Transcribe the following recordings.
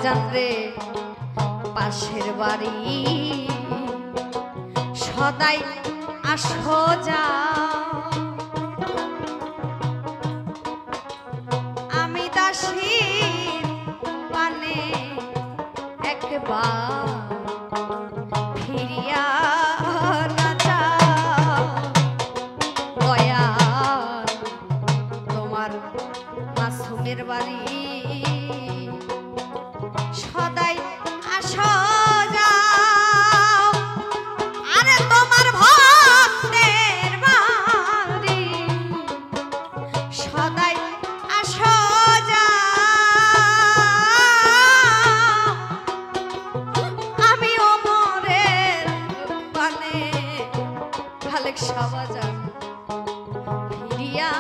বাজান রে পাশের বাড়ি সদাই আসো যা আমি দাসীর পানে একবার ফিরিয়া না যাও দয়া তোমার মাসুমের বাড়ি সদাই আসো যাও আরে তোমার ভক্তের বাড়ি সদাই আসো যাও আমি ওমরের পানে খালেক শাহবাজান ফিরিয়া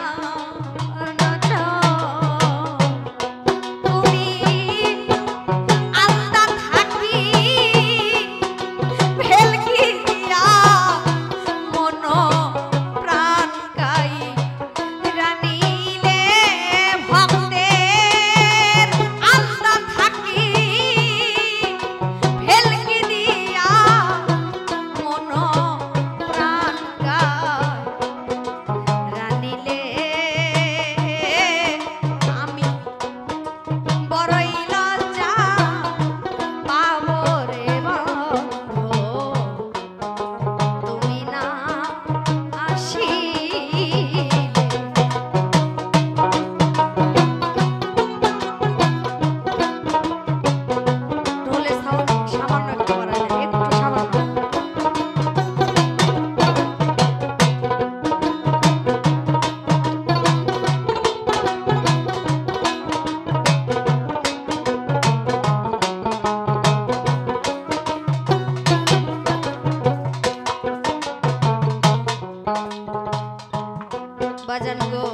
বাজান গো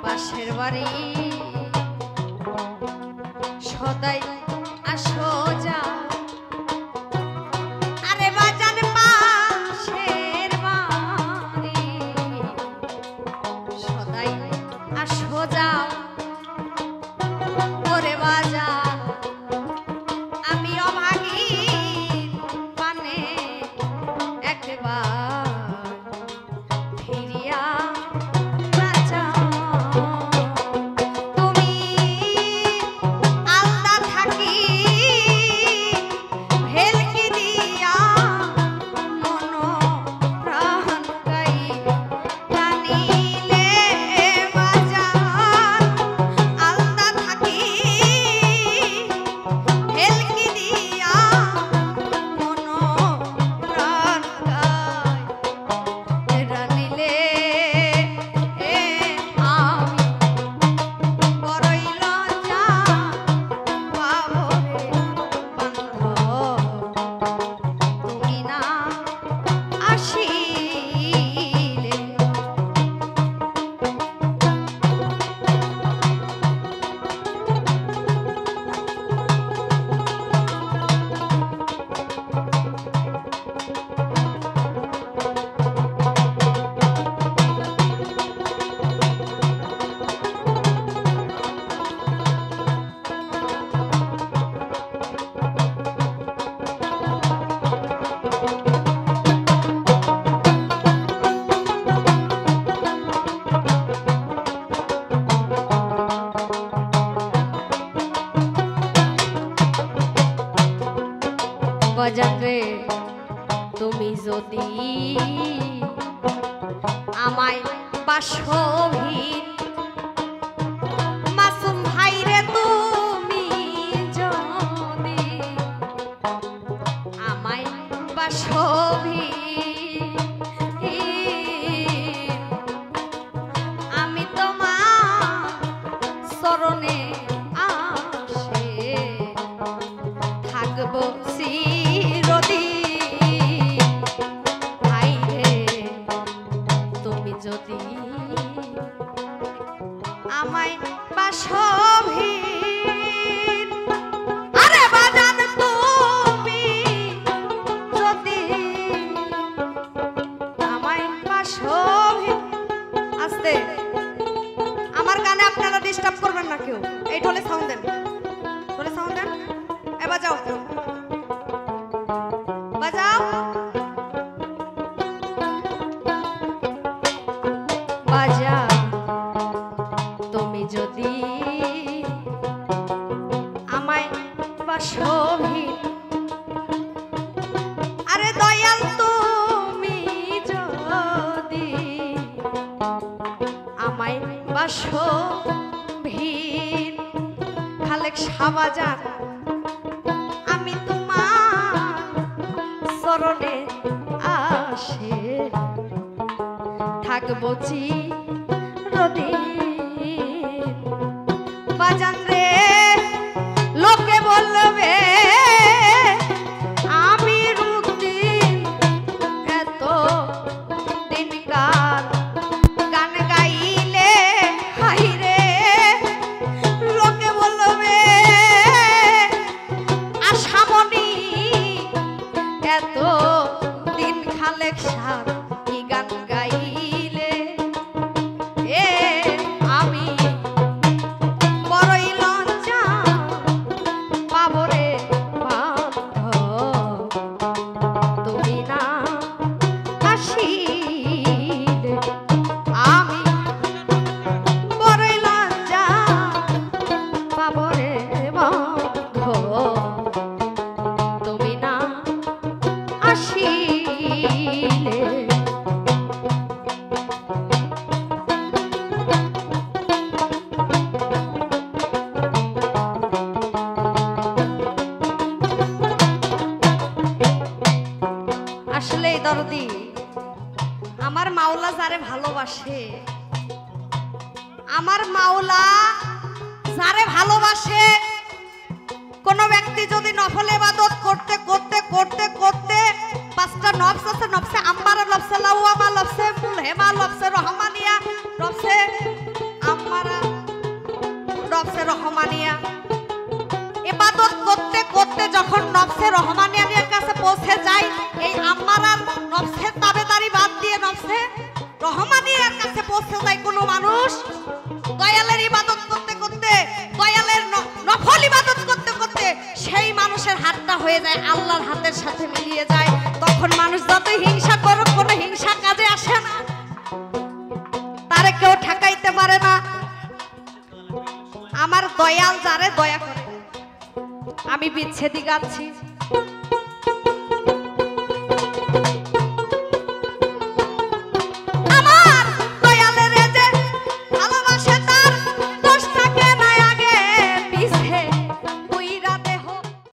পাশের বাড়ি সদাই আসো যাও আরে বাজান পাশের বাড়ি সদাই আসো যাও ওরে বাজান আমি অভাগীর পানে একবার ফিরিয়া না যাও তুমি আলাদা থাকি ভেলকি দিয়া মন প্রাণ গাই টানিলে বাজান আলাদা থাকি ভেলকি দিয়া মন প্রাণ গাই রানিলে আমি বড়ই লজ্জা পাবো রে বান্ধব তুমি না আসিলে বাজান রে তুমি যদি আমায় বাসভিত মাসুম ভাই রে তুমি যদি আমায় বাসভিত আমি তোমার চরণে আসে থাকবো চিরদিন ভাই রে তুমি যদি আমায় বাসভিত আরে বাজান তুমি যদি আমায় বাসভিত না কেউ। এই ঢোলে সাউন্ড দেন, ঢোলে সাউন্ড দেন। এ বাজাও, বাজাও, বাজা। তুমি যদি আমায় বাসো ভিড়, আরে দয়াল তুমি যদি আমায় বাসো ভিড়, খালেক শাহবাজান আমি তোমার চরণে আসে থাকবো চিরদিন। বাজান রে লোকে বলবে আমি রুদিন এত দিনকার গান গাইলে, হাই রে লোকে বলবে আশামণি এত দিন খালেক শাহ কি গান গাইলে। এ আমি বড়ই লজ্জা পাবো রে বান্ধব, তুমি না আসিলে। আমি বড়ই লজ্জা পাবো রে বান্ধব, তুমি না আসিলে। আসলে দরদি আমার মাওলা যারে ভালোবাসে, আমার মাওলা যারে ভালোবাসে, কোন ব্যক্তি যদি নফল ইবাদত করতে করতে করতে করতে পাঁচটা নফস আছে, নফসে আম্মারা, নফসে লাওয়ামা, নফসে মুলহিমা, নফসে রহমানিয়া, নফসে আম্মারা, নফসে রহমানিয়া, ইবাদত করতে করতে যখন নফসে রহমানিয়ার কাছে পৌঁছে যায়, এই আম্মারার নফসের তাবেদারি বাদ দিয়ে নফসে রহমানিয়ার কাছে পৌঁছে যায় কোন মানুষ, দয়ালের ইবাদত করতে করতে, দয়ালের নফল ইবাদত করতে করতে সেই মানুষের হাতটা হয়ে যায় আল্লাহর হাতের সাথে মিলিয়ে যায়। তখন মানুষ যতই হিংসা করুক কোনো হিংসা কাজে আসে না, তারে কেউ ঠেকাইতে পারে না। আমার দয়াল যারে দয়া করে। আমি বিচ্ছেদি গাচ্ছি।